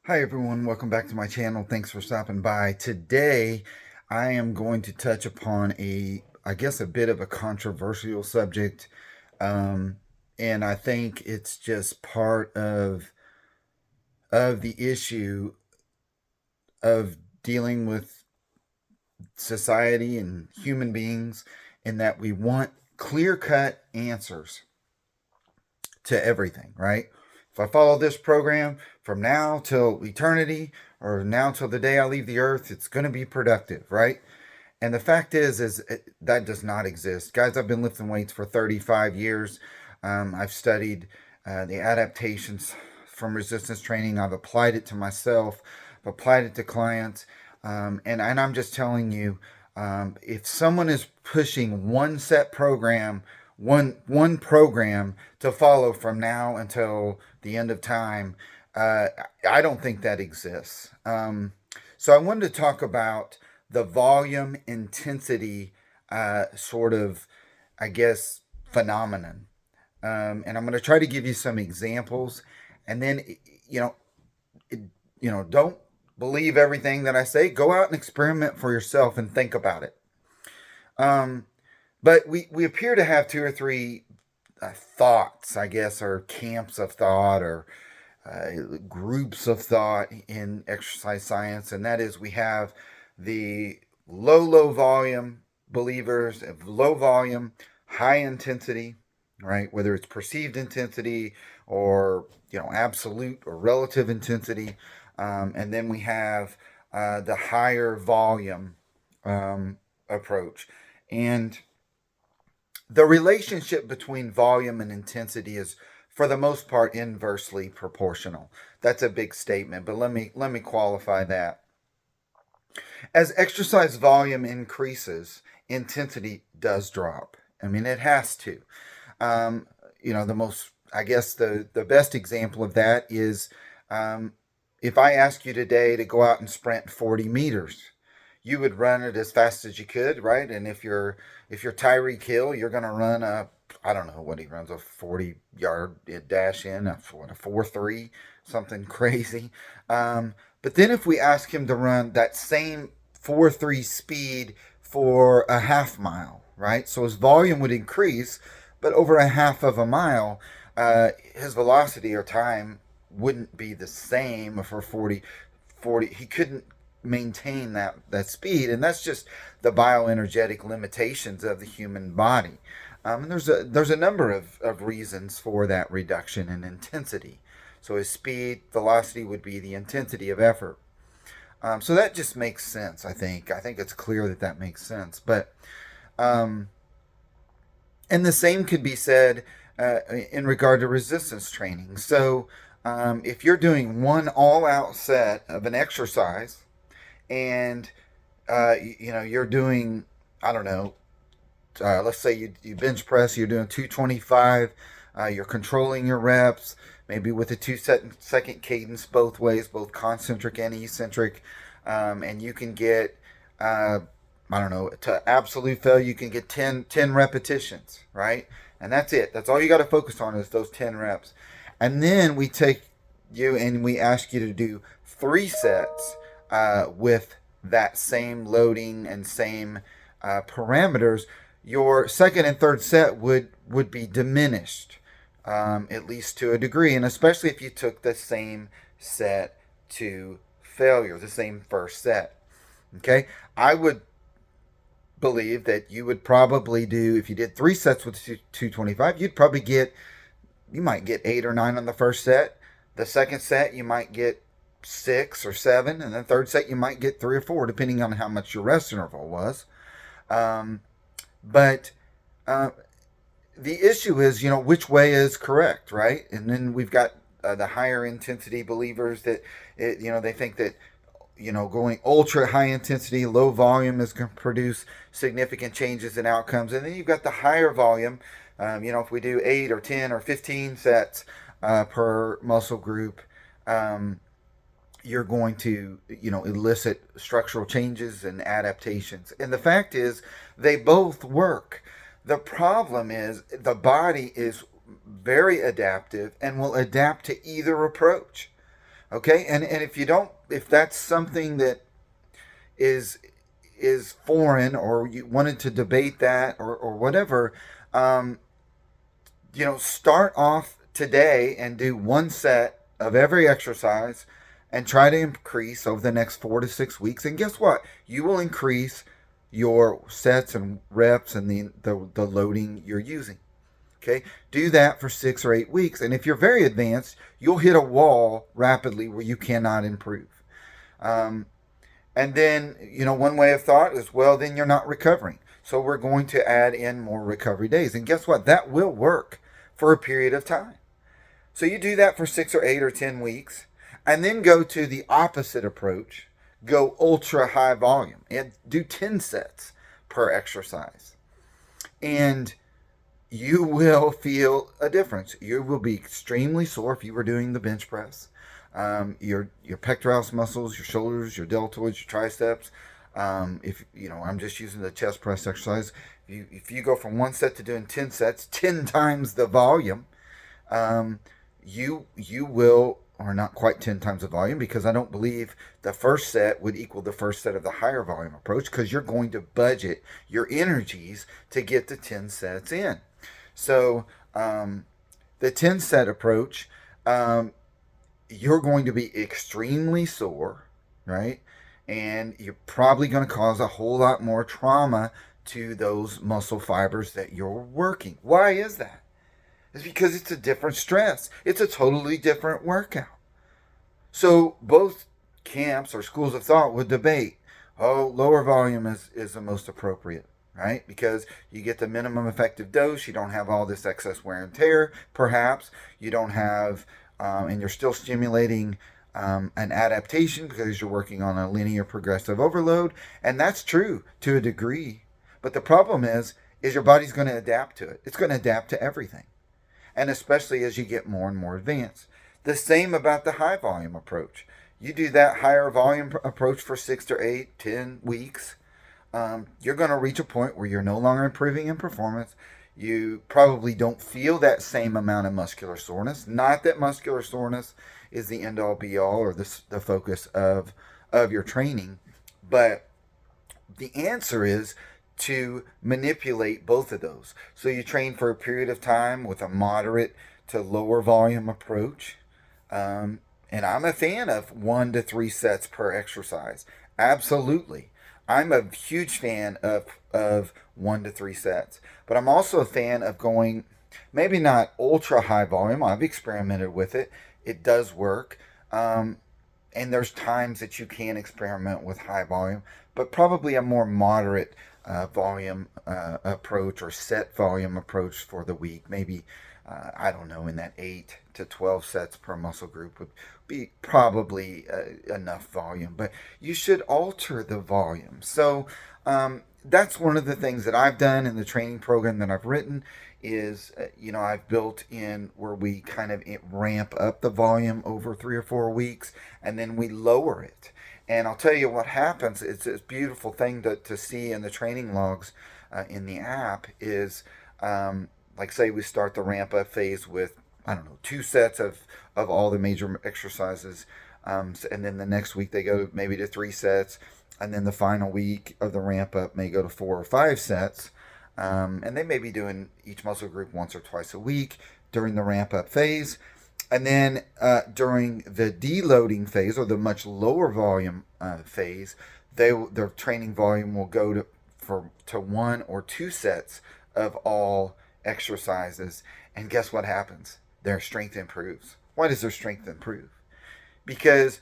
Hi everyone, welcome back to my channel. Thanks for stopping by. Today I am going to touch upon I guess a bit of a controversial subject. And I think it's just part of the issue of dealing with society and human beings, in that we want clear-cut answers to everything, right? If I follow this program from now till eternity, or now till the day I leave the earth, it's going to be productive, right? And the fact is that does not exist. Guys, I've been lifting weights for 35 years. I've studied the adaptations from resistance training. I've applied it to myself. I've applied it to clients. And I'm just telling you, if someone is pushing one set program, one program to follow from now until the end of time, I don't think that exists. So I wanted to talk about the volume intensity sort of, I guess, phenomenon. And I'm going to try to give you some examples, and then, you know, it, don't believe everything that I say. Go out and experiment for yourself and think about it. Um, but we appear to have two or three thoughts, I guess, or camps of thought, or groups of thought in exercise science, and that is, we have the low volume believers of low volume, high intensity, right? Whether it's perceived intensity or absolute or relative intensity, and then we have the higher volume approach, and the relationship between volume and intensity is, for the most part, inversely proportional. That's a big statement, but let me qualify that. As exercise volume increases, intensity does drop. I mean, it has to. Um, the most, I guess, the best example of that is, if I ask you today to go out and sprint 40 meters, you would run it as fast as you could, right? And if you're Tyreek Hill, you're going to run a, I don't know what he runs, a 40-yard dash in, a 4.3, something crazy. But then if we ask him to run that same 4.3 speed for a half mile, right? So his volume would increase, but over a half of a mile, his velocity or time wouldn't be the same for 40. He couldn't maintain that speed, and that's just the bioenergetic limitations of the human body. And there's a number of reasons for that reduction in intensity. So his speed, velocity would be the intensity of effort. So that just makes sense. I think it's clear that makes sense. But um, and the same could be said in regard to resistance training. So if you're doing one all-out set of an exercise, and you're doing, I don't know, let's say you bench press, you're doing 225, you're controlling your reps, maybe with a 2 second cadence both ways, both concentric and eccentric, and you can get, I don't know, to absolute failure, you can get 10 repetitions, right? And that's it. That's all you got to focus on, is those 10 reps. And then we take you and we ask you to do 3 sets with that same loading and same parameters. Your second and third set would be diminished, at least to a degree, and especially if you took the same set to failure, the same first set. Okay, I would believe that you would probably do, if you did 3 sets with 225, you might get 8 or 9 on the first set. The second set you might get 6 or 7, and then third set you might get 3 or 4, depending on how much your rest interval was. But the issue is, which way is correct, right? And then we've got the higher intensity believers that, they think that, going ultra high intensity, low volume is going to produce significant changes in outcomes. And then you've got the higher volume. If we do 8 or 10 or 15 sets per muscle group, you're going to, elicit structural changes and adaptations. And the fact is, they both work. The problem is, the body is very adaptive and will adapt to either approach. Okay, and if that's something that is foreign, or you wanted to debate that, or whatever, um, start off today and do one set of every exercise and try to increase over the next 4 to 6 weeks. And guess what? You will increase your sets and reps and the loading you're using. Okay, do that for 6 or 8 weeks. And if you're very advanced, you'll hit a wall rapidly where you cannot improve. Um, and then, one way of thought is, well, then you're not recovering. So we're going to add in more recovery days. And guess what? That will work for a period of time. So you do that for 6 or 8 or 10 weeks, and then go to the opposite approach. Go ultra high volume and do 10 sets per exercise. And you will feel a difference. You will be extremely sore if you were doing the bench press. Your pectoralis muscles, your shoulders, your deltoids, your triceps. If I'm just using the chest press exercise. If you go from one set to doing 10 sets, 10 times the volume, you will, or not quite 10 times the volume, because I don't believe the first set would equal the first set of the higher volume approach, because you're going to budget your energies to get the 10 sets in. So the 10 set approach, you're going to be extremely sore, right? And you're probably going to cause a whole lot more trauma to those muscle fibers that you're working. Why is that? It's because it's a different stress. It's a totally different workout. So both camps or schools of thought would debate, lower volume is the most appropriate, right? Because you get the minimum effective dose. You don't have all this excess wear and tear, perhaps. You don't have, and you're still stimulating an adaptation because you're working on a linear progressive overload. And that's true to a degree. But the problem is your body's going to adapt to it. It's going to adapt to everything. And especially as you get more and more advanced. The same about the high volume approach. You do that higher volume approach for 6 to 8, 10 weeks. You're going to reach a point where you're no longer improving in performance. You probably don't feel that same amount of muscular soreness. Not that muscular soreness is the end all be all or the focus of your training, but the answer is to manipulate both of those. So you train for a period of time with a moderate to lower volume approach. And I'm a fan of 1 to 3 sets per exercise. Absolutely. I'm a huge fan of 1 to 3 sets. But I'm also a fan of going, maybe not ultra high volume. I've experimented with it. It does work. And there's times that you can experiment with high volume, but probably a more moderate volume approach or set volume approach for the week. Maybe, I don't know, in that 8 to 12 sets per muscle group would be probably enough volume. But you should alter the volume. So that's one of the things that I've done in the training program that I've written is, I've built in where we kind of ramp up the volume over 3 or 4 weeks, and then we lower it. And I'll tell you what happens. It's a beautiful thing to see in the training logs in the app is, like say we start the ramp up phase with, I don't know, 2 sets of all the major exercises. And then the next week they go maybe to 3 sets. And then the final week of the ramp up may go to 4 or 5 sets. And they may be doing each muscle group once or twice a week during the ramp up phase. And then during the deloading phase, or the much lower volume phase, their training volume will go to 1 or 2 sets of all exercises. And guess what happens? Their strength improves. Why does their strength improve? Because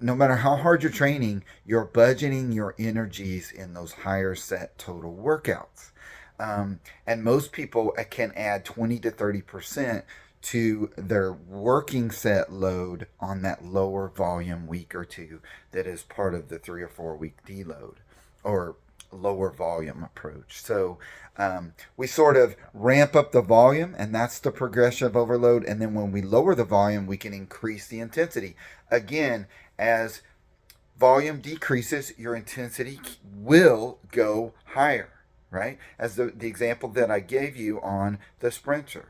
no matter how hard you're training, you're budgeting your energies in those higher set total workouts. And most people can add 20 to 30% to their working set load on that lower volume week or 2 that is part of the 3 or 4 week deload or lower volume approach. So we sort of ramp up the volume, and that's the progressive overload. And then when we lower the volume, we can increase the intensity. Again, as volume decreases, your intensity will go higher, right? As the example that I gave you on the sprinter.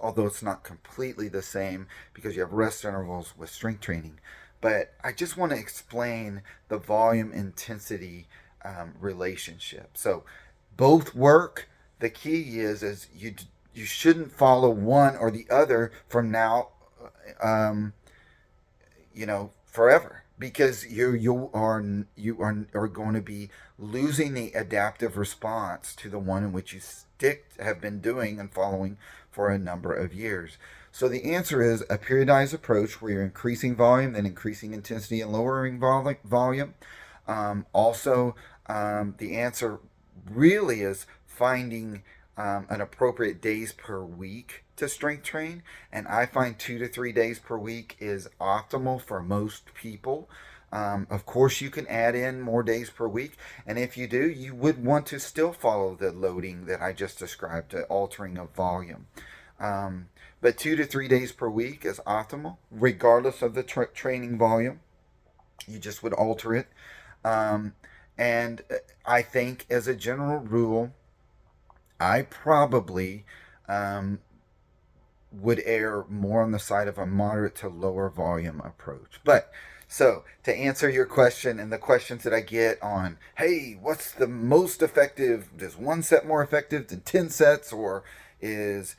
although it's not completely the same because you have rest intervals with strength training. But I just want to explain the volume intensity relationship. So both work. The key is you shouldn't follow one or the other from now, um, forever, because you are going to be losing the adaptive response to the one in which you have been doing and following for a number of years. So the answer is a periodized approach where you're increasing volume, then increasing intensity and lowering volume. Also, the answer really is finding an appropriate days per week to strength train. And I find 2 to 3 days per week is optimal for most people. Of course, you can add in more days per week. And if you do, you would want to still follow the loading that I just described, the altering of volume. But 2 to 3 days per week is optimal, regardless of the training volume. You just would alter it. And I think, as a general rule, I probably would err more on the side of a moderate to lower volume approach. But so to answer your question and the questions that I get on, hey, what's the most effective? Is one set more effective than 10 sets, or is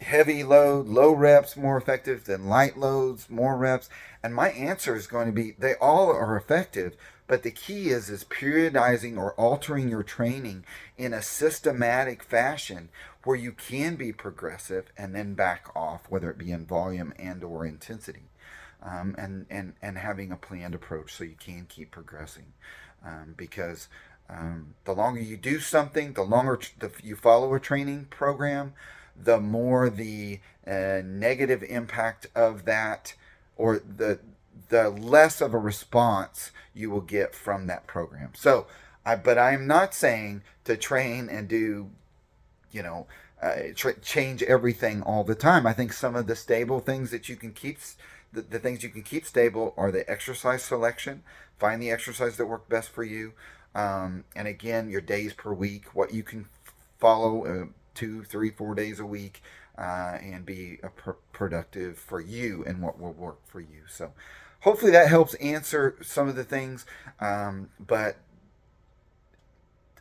heavy load, low reps more effective than light loads, more reps? And my answer is going to be they all are effective, but the key is periodizing or altering your training in a systematic fashion where you can be progressive and then back off, whether it be in volume and or intensity. And having a planned approach so you can keep progressing, because the longer you do something, the longer you follow a training program, the more the negative impact of that, or the less of a response you will get from that program. So, but I'm not saying to train and do, you know, change everything all the time. I think some of the stable things that you can keep, the things you can keep stable, are the exercise selection. Find the exercise that work best for you. And again, your days per week, what you can follow 2, 3, 4 days a week, and be productive for you and what will work for you. So hopefully that helps answer some of the things. But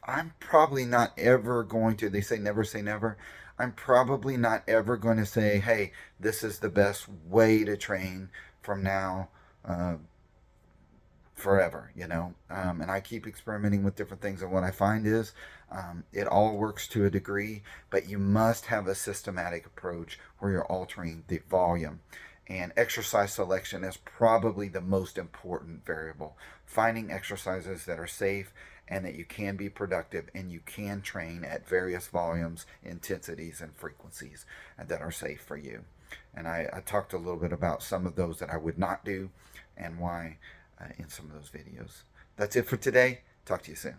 I'm probably not ever going to, they say never. I'm probably not ever going to say, hey, this is the best way to train from now forever, and I keep experimenting with different things, and what I find is it all works to a degree, but you must have a systematic approach where you're altering the volume. And exercise selection is probably the most important variable. Finding exercises that are safe and that you can be productive and you can train at various volumes, intensities, and frequencies that are safe for you. And I talked a little bit about some of those that I would not do and why in some of those videos. That's it for today. Talk to you soon.